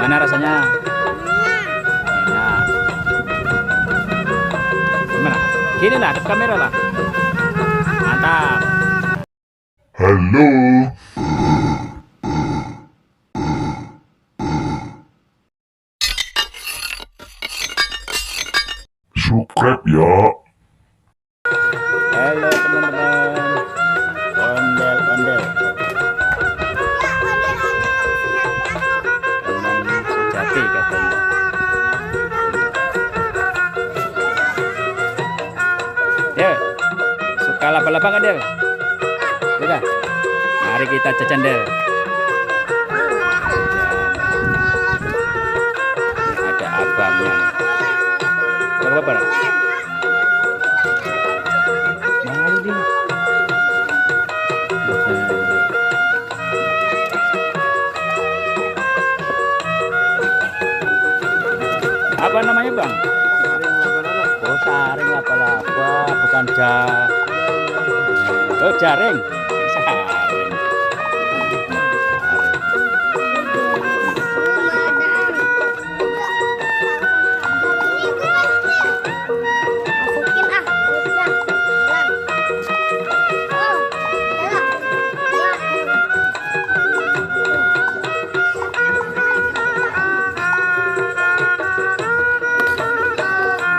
Gimana rasanya? Enak. Gimana? Gini lah, dekat kamera lah. Mantap. Halo, subscribe ya. Halo teman-teman. Ondel-ondel. Teman sejati katanya. Del, suka laba-laba kan Del? Sudah. Mari kita jajan Del. Ini ada abangnya nih. Berapa Pak? Mari di. Apa namanya Bang? Oh, saring laba-laba, bukan oh, jaring. Saring.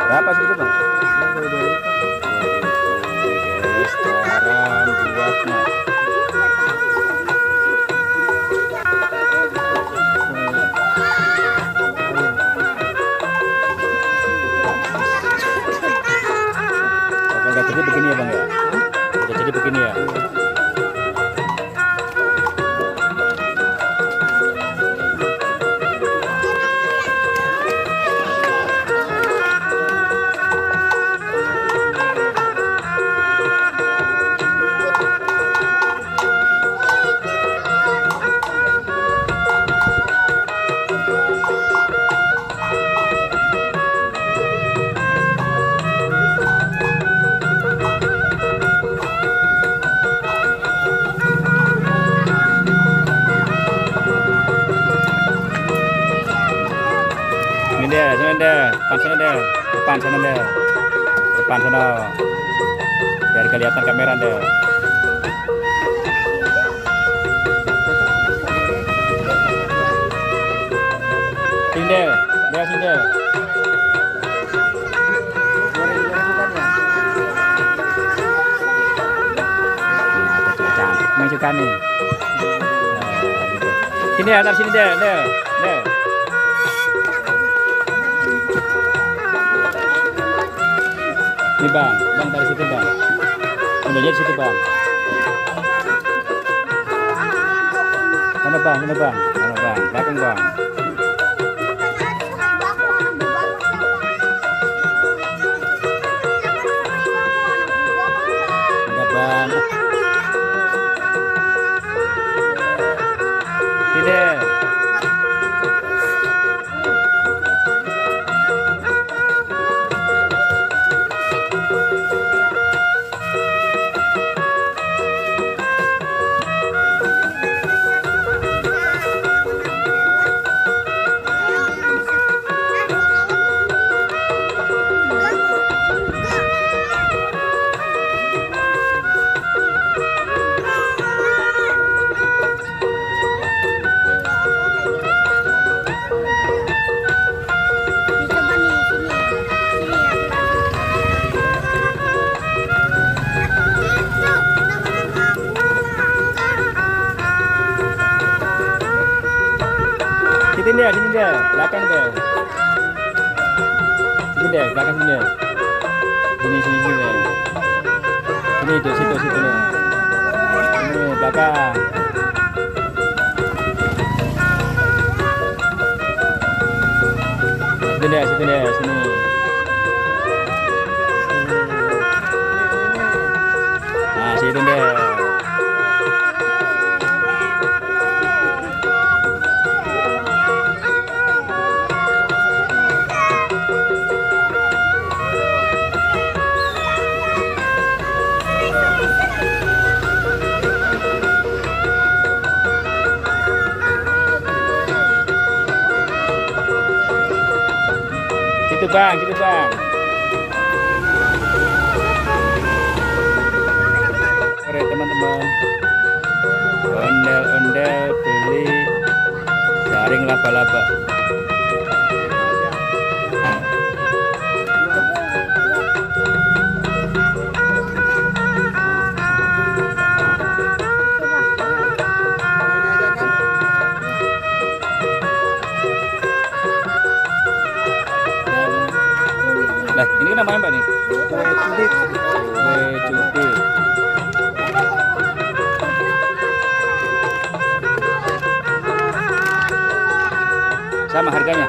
Berapa sih itu Bang? Guys, garam buatnya. Oke, nggak jadi begini ya Bang ya? Udah jadi begini ya? Ini dia, sana dia, depan sana dia, depan sana dia, depan sana, biar kelihatan kamera dia. Sini dia sini dia. Nah, cantik, yang suka nih. Sini dia, taruh sini dia. Ini bang dari situ bang. Udah jadi situ bang. Mana bang, belakang bang. Ada bang. Ini. Sini dia, belakang dia. Sini dia, belakang sini dia. Sini dia. Sini itu, situ dia. Ini belakang. Situ dia, sini. Nah, situ dia. situ bang. Sore teman-teman. Ondel-ondel beli jaring laba-laba. Nah, ini kan namanya Mbak nih? Kue cubit. Sama harganya?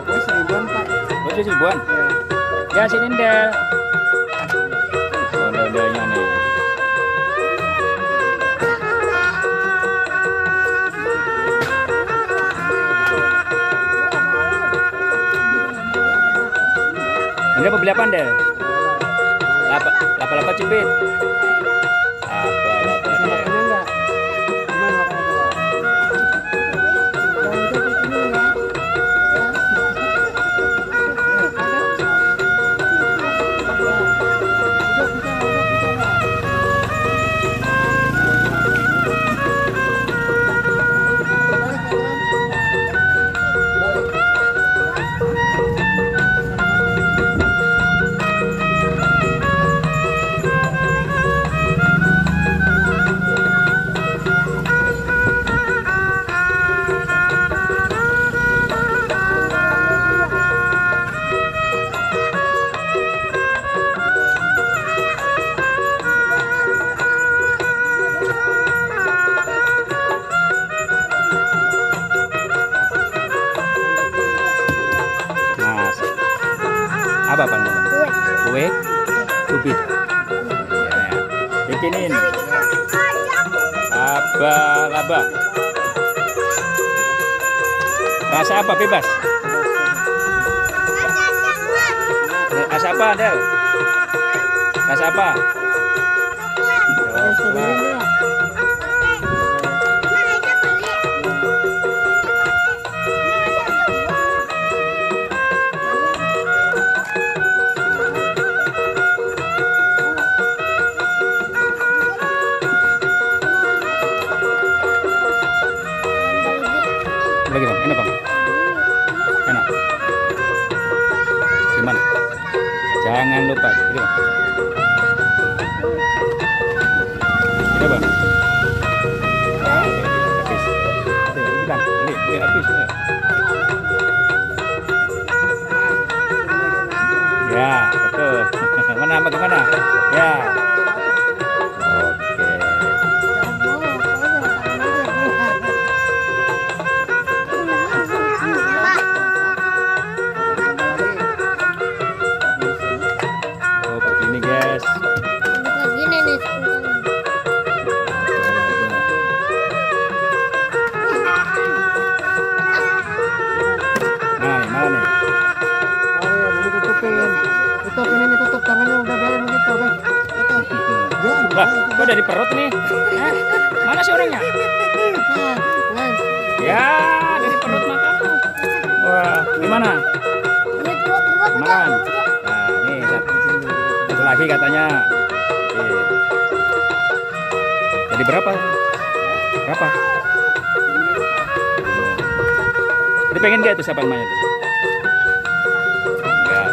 Kue seribuan Pak. Oh, seribuan? Ya, sini Del. Oh, Del-delnya nih. Ini apa beli apaan Del? Laba-laba cubit. Laba-laba Del. Makannya enggak? Gimana makannya Pak? Apa Bang? Kue cubit. Ya, bikinin laba-laba. Rasa apa bebas? Rasa apa Del? Rasa apa? Coklat. Lagi Bang, enak Bang? Enak? Gimana? Jangan lupa, ini Bang. Ini Bang. Habis. Bilang, ini habis. Ya, betul. Mana bagaimana? Ya. Oke. Oh, begini guys. Gini nih. Mana nih? Oh iya, ini tutupin. Ini tutup tangannya udah biarin begitu, Bang. Tutup. Lah, kok dari perut nih? Hah? Mana sih orangnya? Nah, Ya, dari perut makan. Wah, gimana? Ini dua Makan. Nah, nih satu lagi katanya. Oke. Jadi berapa? Berapa? Jadi pengen gak itu siapa namanya tuh? Enggak.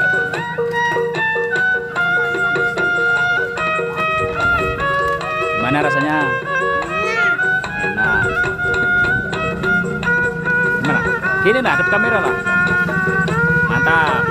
Gimana rasanya? Enak. Gimana? Gini lah, hadap kamera lah. Mantap.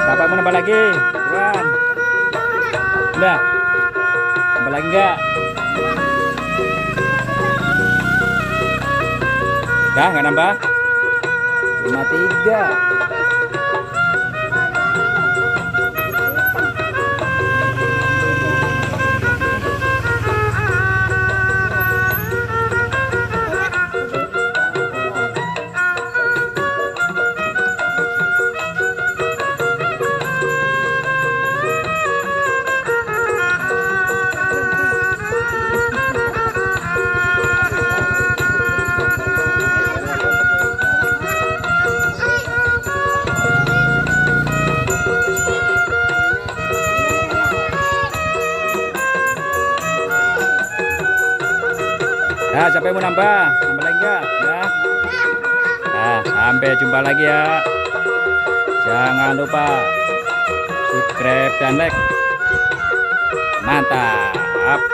Siapa yang mau nambah lagi? Buruan. Udah. Nambah lagi enggak? Udah, nggak nambah? Cuma 3. Nah, siapa yang mau nambah? Nambah lagi enggak? Ya. Nah, sampai jumpa lagi ya. Jangan lupa subscribe dan like. Mantap.